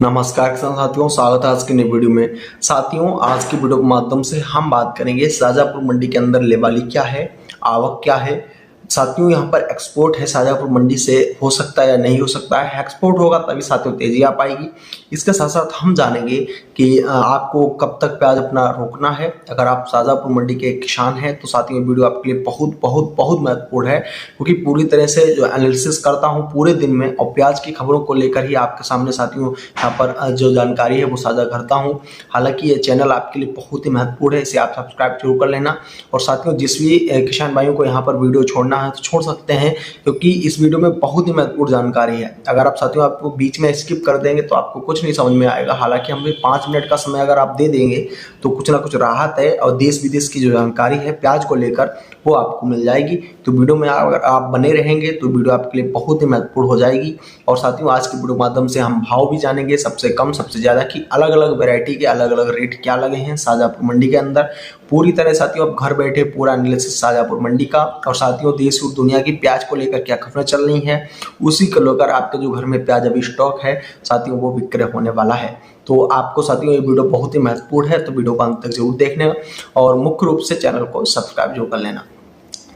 नमस्कार किसान साथियों, स्वागत है आज के नई वीडियो में। साथियों, आज की वीडियो के माध्यम से हम बात करेंगे शाजापुर मंडी के अंदर लेवाली क्या है, आवक क्या है। साथियों, यहाँ पर एक्सपोर्ट है शाजापुर मंडी से, हो सकता है या नहीं हो सकता है। एक्सपोर्ट होगा तभी साथियों तेजी आ पाएगी। इसके साथ साथ हम जानेंगे कि आपको कब तक प्याज अपना रोकना है। अगर आप शाजापुर मंडी के किसान हैं तो साथियों ये वीडियो आपके लिए बहुत बहुत बहुत महत्वपूर्ण है, क्योंकि पूरी तरह से जो एनालिसिस करता हूँ पूरे दिन में और प्याज की खबरों को लेकर ही आपके सामने साथियों यहाँ पर जो जानकारी है वो साझा करता हूँ। हालांकि ये चैनल आपके लिए बहुत ही महत्वपूर्ण है, इसे आप सब्सक्राइब जरूर कर लेना। और साथियों, जिस भी किसान भाइयों को यहाँ पर वीडियो छोड़ना है तो छोड़ सकते हैं, क्योंकि इस वीडियो में बहुत ही महत्वपूर्ण जानकारी है। अगर आप साथियों आपको बीच में स्किप कर देंगे तो आपको कुछ नहीं समझ में आएगा। हालांकि हमें 5 मिनट का समय अगर आप दे देंगे तो कुछ ना कुछ राहत है और देश विदेश की जो जानकारी है प्याज को लेकर वो आपको मिल जाएगी। तो वीडियो में अगर आप बने रहेंगे तो वीडियो आपके लिए बहुत ही महत्वपूर्ण हो जाएगी। और साथियों, आज की वीडियो के माध्यम से हम भाव भी जानेंगे, सबसे कम सबसे ज़्यादा की अलग अलग वैरायटी के अलग अलग रेट क्या लगे हैं शाजापुर मंडी के अंदर। पूरी तरह साथियों आप घर बैठे पूरा एनालिसिस शाजापुर मंडी का, और साथियों देश और दुनिया की प्याज को लेकर क्या खबरें चल रही हैं, उसी को लेकर आपके जो घर में प्याज अभी स्टॉक है साथियों वो विक्रय होने वाला है। तो आपको साथियों ये वीडियो बहुत ही महत्वपूर्ण है, तो वीडियो को अंत तक जरूर देखना और मुख्य रूप से चैनल को सब्सक्राइब जरूर कर लेना।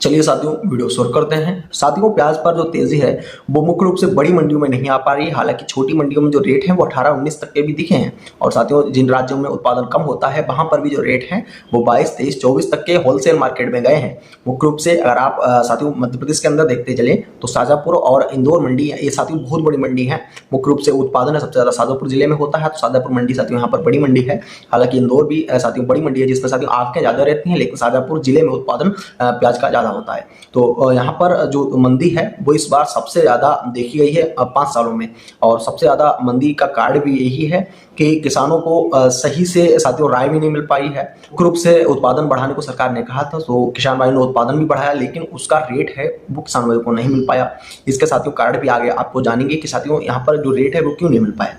चलिए साथियों वीडियो शुरू करते हैं। साथियों, प्याज पर जो तेजी है वो मुख्य रूप से बड़ी मंडियों में नहीं आ पा रही। हालांकि छोटी मंडियों में जो रेट है वो 18-19 तक के भी दिखे हैं। और साथियों, जिन राज्यों में उत्पादन कम होता है वहां पर भी जो रेट है वो 22, 23, 24 तक के होलसेल मार्केट में गए हैं। मुख्य रूप से अगर आप साथियों मध्य प्रदेश के अंदर देखते चले तो शाजापुर और इंदौर मंडी है, ये साथियों बहुत बड़ी मंडी है। मुख्य रूप से उत्पादन है सबसे ज्यादा शाजापुर जिले में होता है, तो शाजापुर मंडी साथियों यहाँ पर बड़ी मंडी है। हालांकि इंदौर भी साथियों बड़ी मंडी है, जिसमें साथियों आवकें ज्यादा रहती हैं, लेकिन शाजापुर जिले में उत्पादन प्याज का ज्यादा होता है। तो यहाँ पर जो मंदी है वो इस बार सबसे ज़्यादा देखी गई है 5 सालों में। और सबसे ज़्यादा मंदी का कारण भी यही है कि किसानों को सही से साथियों राय भी नहीं मिल पाई है। मुख्य रूप से उत्पादन बढ़ाने को सरकार ने कहा था, तो किसान भाई ने उत्पादन भी बढ़ाया, लेकिन उसका रेट है वो किसान भाई को नहीं मिल पाया। इसके साथियों कारण भी आगे आपको जानेंगे कि साथियों यहाँ पर जो रेट है वो क्यों नहीं मिल पाया।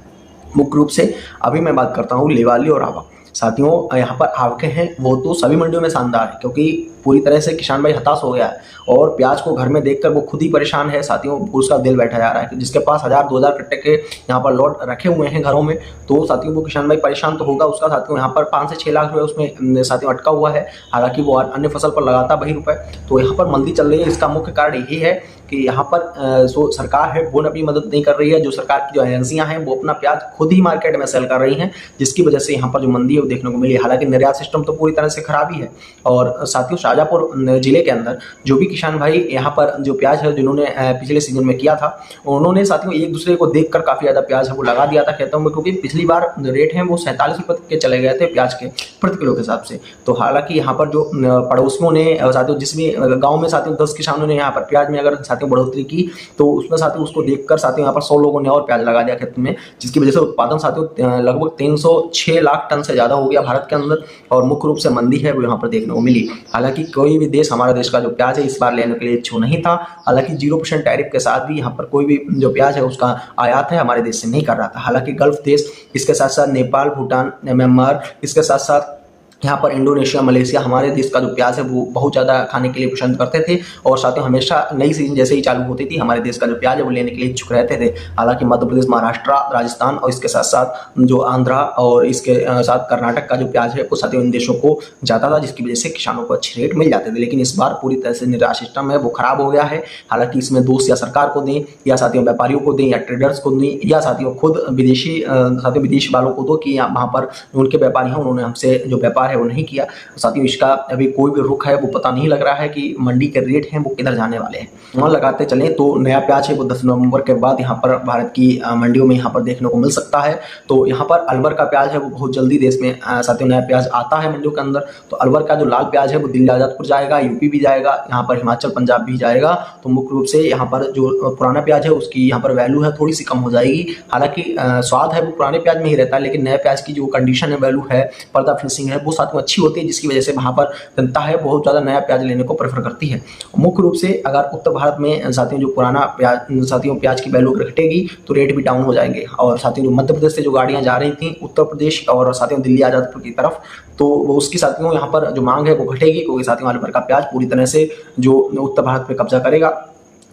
मुख्य रूप से अभी मैं बात करता हूँ लेवाली और आवक। साथियों, यहाँ पर आवकें हैं वो तो सभी मंडियों में शानदार है, क्योंकि पूरी तरह से किसान भाई हताश हो गया है और प्याज को घर में देखकर वो खुद ही परेशान है। साथियों, उसका दिल बैठा जा रहा है कि जिसके पास 1000-2000 कट्टे के यहाँ पर लॉट रखे हुए हैं घरों में, तो साथियों वो किसान भाई परेशान तो होगा। उसका साथियों यहाँ पर 5 से 6 लाख रुपए उसमें साथियों अटका हुआ है। हालांकि वो अन्य फसल पर लगाता वही रुपए। तो यहाँ पर मंदी चल रही है, इसका मुख्य कारण यही है कि यहाँ पर जो सरकार है वो अपनी मदद नहीं कर रही है। जो सरकार की जो एजेंसियां हैं वो अपना प्याज खुद ही मार्केट में सेल कर रही हैं, जिसकी वजह से यहाँ पर जो मंदी है वो देखने को मिली। हालांकि निर्यात सिस्टम तो पूरी तरह से खराब ही है। और साथियों, शाजापुर जिले के अंदर जो भी किसान भाई यहाँ पर जो प्याज है जिन्होंने पिछले सीजन में किया था, उन्होंने साथियों एक दूसरे को देखकर काफी ज्यादा प्याज है वो लगा दिया था खेतों में, क्योंकि पिछली बार रेट है वो 47 रुपए के चले गए थे प्याज के प्रति किलो के हिसाब से। तो हालांकि यहाँ पर जो पड़ोसियों ने साथियों जिस भी गाँव में साथियों 10 किसानों ने यहाँ पर प्याज में अगर साथियों बढ़ोतरी की, तो उसमें साथियों उसको देखकर साथियों यहाँ पर 100 लोगों ने और प्याज लगा दिया खेत में, जिसकी वजह से उत्पादन साथियों लगभग 306 लाख टन से ज्यादा हो गया भारत के अंदर। और मुख्य रूप से मंदी है वो यहाँ पर देखने को मिली। हालांकि कोई भी देश हमारा देश का जो प्याज है इस बार लेने के लिए इच्छुक नहीं था। हालांकि 0% टैरिफ के साथ भी यहाँ पर कोई भी जो प्याज है उसका आयात है हमारे देश से नहीं कर रहा था। हालांकि गल्फ देश, इसके साथ साथ नेपाल, भूटान, म्यांमार, इसके साथ साथ यहाँ पर इंडोनेशिया, मलेशिया हमारे देश का जो प्याज है वो बहुत ज़्यादा खाने के लिए पसंद करते थे। और साथियों हमेशा नई सीजन जैसे ही चालू होती थी हमारे देश का जो प्याज है वो लेने के लिए इच्छुक रहते थे। हालांकि मध्य प्रदेश, महाराष्ट्र, राजस्थान और इसके साथ साथ जो आंध्रा और इसके साथ कर्नाटक का जो प्याज है वो साथियों इन देशों को जाता था, जिसकी वजह से किसानों को अच्छे रेट मिल जाते थे। लेकिन इस बार पूरी तरह से निर्यात सिस्टम है वो खराब हो गया है। हालांकि इसमें दोष या सरकार को दें या साथियों व्यापारियों को दें या ट्रेडर्स को दें या साथियों खुद विदेशी वालों को दो कि वहाँ पर उनके व्यापारी हैं उन्होंने हमसे जो व्यापार है वो नहीं किया। साथियों इसका अभी कोई भी रुख है वो पता नहीं लग रहा है कि मंडी के रेट हैं वो किधर जाने वाले हैं। वहाँ लगाते चलें तो नया प्याज है वो 10 नवंबर के बाद यहाँ पर भारत की मंडियों में यहाँ पर देखने को मिल सकता है। तो यहाँ पर अलवर का प्याज है वो बहुत जल्दी देश में साथियों नया प्याज आता है मंडियों के अंदर। तो अलवर का जो लाल प्याज है वो दिल्ली आजादपुर जाएगा, यूपी भी जाएगा, यहाँ पर हिमाचल पंजाब भी जाएगा। तो मुख्य रूप से यहाँ पर जो पुराना प्याज है उसकी यहाँ पर वैल्यू है थोड़ी सी कम हो जाएगी। हालांकि स्वाद है वो पुराने प्याज में ही रहता है, लेकिन नए प्याज की जो कंडीशन है, वैल्यू है, पर्दा फिनिशिंग है वो साथियों अच्छी होती है, जिसकी वजह से वहाँ पर जनता है बहुत ज़्यादा नया प्याज लेने को प्रेफर करती है। मुख्य रूप से अगर उत्तर भारत में साथियों जो पुराना प्याज साथियों प्याज की वैल्यू घटेगी तो रेट भी डाउन हो जाएंगे। और साथियों जो मध्य प्रदेश से जो गाड़ियाँ जा रही थी उत्तर प्रदेश और साथियों दिल्ली आजादपुर की तरफ, तो वो उसकी साथियों यहाँ पर जो मांग है वो घटेगी, क्योंकि साथियों अलवर का प्याज पूरी तरह से जो उत्तर भारत में कब्जा करेगा।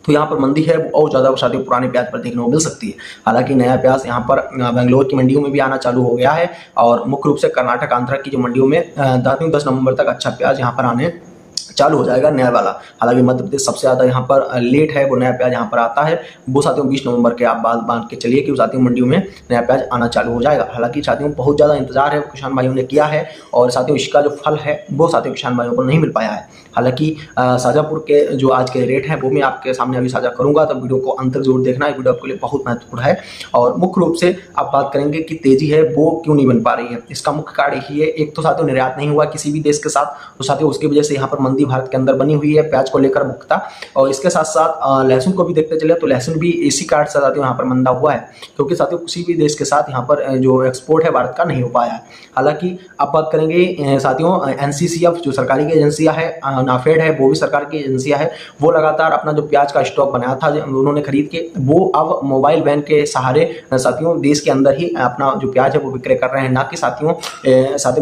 तो यहाँ पर मंदी है वो और ज़्यादा साथियों पुराने प्याज पर देखने को मिल सकती है। हालांकि नया प्याज यहाँ पर बेंगलोर की मंडियों में भी आना चालू हो गया है और मुख्य रूप से कर्नाटक आंध्र की जो मंडियों में 10 नवंबर तक अच्छा प्याज यहाँ पर आने चालू हो जाएगा नया वाला। हालांकि मध्य प्रदेश सबसे ज़्यादा यहाँ पर लेट है, वो नया प्याज यहाँ पर आता है वो साथियों 20 नवंबर के आप बात मान के चलिए कि साथियों मंडियों में नया प्याज आना चालू हो जाएगा। हालांकि साथियों बहुत ज़्यादा इंतजार है किसान भाइयों ने किया है और साथियों इसका जो फल है वो साथियों किसान भाइयों को नहीं मिल पाया है। हालांकि शाजापुर के जो आज के रेट हैं वो मैं आपके सामने अभी साझा करूंगा, तो वीडियो को अंत तक जरूर देखना, वीडियो आपके लिए बहुत महत्वपूर्ण है। और मुख्य रूप से आप बात करेंगे कि तेजी है वो क्यों नहीं बन पा रही है। इसका मुख्य कारण यही है, एक तो साथियों निर्यात नहीं हुआ किसी भी देश के साथ, तो साथियों उसकी वजह से यहाँ पर मंदी भारत के अंदर बनी हुई है प्याज को लेकर मुख्यतः। और इसके साथ साथ लहसुन को भी देखते चले तो लहसुन भी इसी कारण से साथियों यहाँ पर मंदा हुआ है, क्योंकि साथियों किसी भी देश के साथ यहाँ पर जो एक्सपोर्ट है भारत का नहीं हो पाया है। हालांकि आप बात करेंगे साथियों NCCF जो सरकारी की एजेंसियां है, नाफेड है वो भी सरकार की एजेंसियां है, वो लगातार अपना जो प्याज का स्टॉक बनाया था उन्होंने खरीद के वो अब मोबाइल वैन के सहारे साथियों देश के अंदर ही अपना जो प्याज है वो विक्रय कर रहे हैं, ना कि साथियों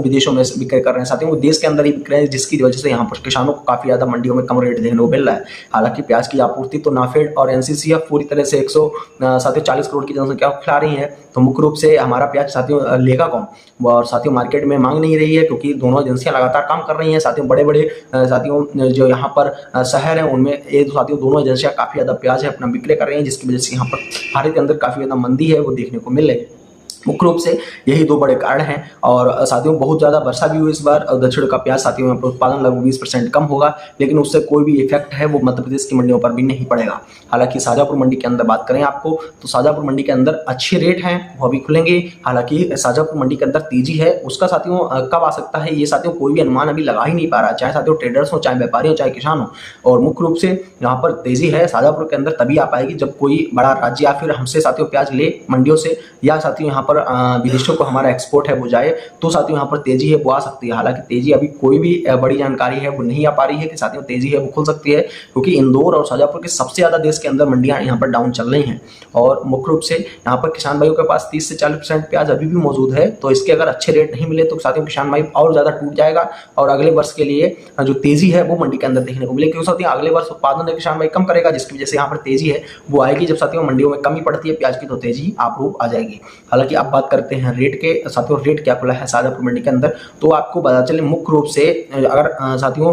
विदेशों में विक्रय कर रहे हैं। साथियों वो देश के अंदर ही विक्रय है, जिसकी वजह से यहाँ पर किसानों को काफी ज्यादा मंडियों में कम रेट देखने को मिल रहा है। हालांकि प्याज की आपूर्ति तो नाफेड और NCCF पूरी तरह से 140 करोड़ की जनसंख्या को खिला रही है, तो मुख्य रूप से हमारा प्याज साथियों लेगा कौन। और साथियों मार्केट में मांग नहीं रही है क्योंकि दोनों एजेंसियां लगातार काम कर रही हैं। साथियों बड़े बड़े साथियों जो यहाँ पर शहर हैं उनमें ये साथियों दोनों एजेंसियां काफी ज्यादा प्याज है अपना विक्रय कर रही हैं, जिसकी वजह से यहाँ पर भारत के अंदर काफी ज्यादा मंदी है वो देखने को मिल रही है। मुख्य रूप से यही दो बड़े कारण हैं। और साथियों बहुत ज़्यादा वर्षा भी हुई इस बार, दक्षिण का प्याज साथियों में उत्पादन लगभग 20% कम होगा, लेकिन उससे कोई भी इफेक्ट है वो मध्य प्रदेश की मंडियों पर भी नहीं पड़ेगा। हालांकि शाजापुर मंडी के अंदर बात करें आपको तो शाजापुर मंडी के अंदर अच्छे रेट हैं वो अभी खुलेंगे। हालांकि शाजापुर मंडी के अंदर तेजी है उसका साथियों कब आ सकता है ये साथियों कोई भी अनुमान अभी लगा ही नहीं पा रहा है, चाहे साथियों ट्रेडर्स हो, चाहे व्यापारी हो, चाहे किसान हो। और मुख्य रूप से यहाँ पर तेजी है शाजापुर के अंदर तभी आ पाएगी जब कोई बड़ा राज्य या फिर हमसे साथियों प्याज ले मंडियों से, या साथियों यहाँ पर विदेशों को हमारा एक्सपोर्ट है वो जाए, तो साथियों यहाँ पर तेजी है वो आ सकती है। हालांकि तेजी अभी कोई भी बड़ी जानकारी है वो नहीं आ पा रही है कि साथियों तेजी है वो खुल सकती है, क्योंकि इंदौर और शाजापुर के सबसे ज्यादा देश के अंदर मंडियां यहाँ पर डाउन चल रही हैं। और मुख्य रूप से यहाँ पर किसान भाइयों के पास 30 से 40% प्याज अभी भी मौजूद है, तो इसके अगर अच्छे रेट नहीं मिले तो साथियों किसान भाई और ज्यादा टूट जाएगा और अगले वर्ष के लिए जो तेजी है वो मंडी के अंदर देखने को मिलेगी। क्योंकि साथियों अगले वर्ष उत्पादन किसान भाई कम करेगा, जिसकी वजह से यहाँ पर तेजी है वो आएगी। जब साथियों मंडियों में कमी पड़ती है प्याज की तो तेजी आप रूप आ जाएगी। हालांकि आप बात करते हैं रेट के साथियों, रेट क्या खुला है शाजापुर मंडी के अंदर, तो आपको पता चले मुख्य रूप से अगर साथियों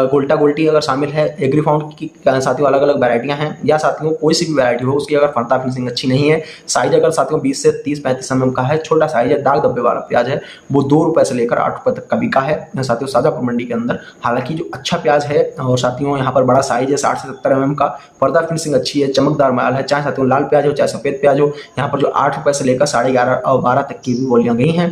गोल्टा गोल्टी अगर शामिल है, एग्रीफाउंड की साथियों अलग अलग वैरायटियां हैं, या साथियों कोई सी भी वैरायटी हो उसकी अगर फर्ता फिनिशिंग अच्छी नहीं है, साइज अगर साथियों 20 से 30-35 mm का है, छोटा साइज है, दाग धब्बे वाला प्याज है, वो 2 रुपए से लेकर 8 रुपए तक का बिका है साथियों शाजापुर मंडी के अंदर। हालांकि जो अच्छा प्याज है और साथियों यहाँ पर बड़ा साइज है 60 से 70 mm का, पर्दा फिनिशिंग अच्छी है, चमकदार माल है, चाहे साथियों लाल प्याज हो चाहे सफेद प्याज हो, यहाँ पर जो 8 रुपए से लेकर 11.5 और 12 तक की भी बोलियां गई हैं,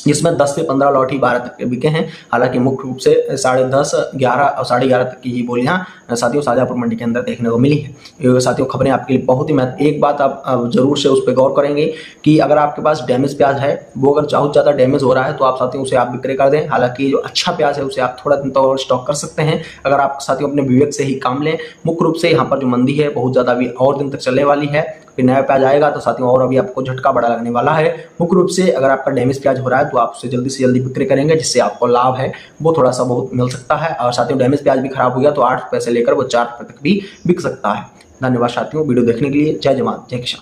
जिसमें 10 से 15 लॉट ही 12 तक के बिके हैं। हालांकि मुख्य रूप से 10.5, 11 और 11.5 तक की ही बोलियां साथियों शाजापुर मंडी के अंदर देखने को मिली है। साथियों खबरें आपके लिए बहुत ही महत्व, एक बात आप जरूर से उस पर गौर करेंगे कि अगर आपके पास डैमेज प्याज है वो अगर बहुत ज़्यादा डैमेज हो रहा है तो आप साथियों उसे आप विक्रय कर दें। हालांकि जो अच्छा प्याज है उसे आप थोड़ा दिन तक और स्टॉक कर सकते हैं अगर आप साथियों अपने विवेक से ही काम लें। मुख्य रूप से यहाँ पर जो मंदी है बहुत ज़्यादा अभी और दिन तक चलने वाली है, फिर नया प्याज आएगा तो साथियों और अभी आपको झटका बड़ा लगने वाला है। मुख्य रूप से अगर आपका डैमेज प्याज हो रहा है तो आप उसे जल्दी से जल्दी बिक्री करेंगे, जिससे आपको लाभ है वो थोड़ा सा बहुत मिल सकता है। और साथियों डैमेज प्याज भी खराब हो गया तो 8 रुपए से लेकर वो 4 रुपए तक भी बिक सकता है। धन्यवाद साथियों वीडियो देखने के लिए। जय जवान जय किसान।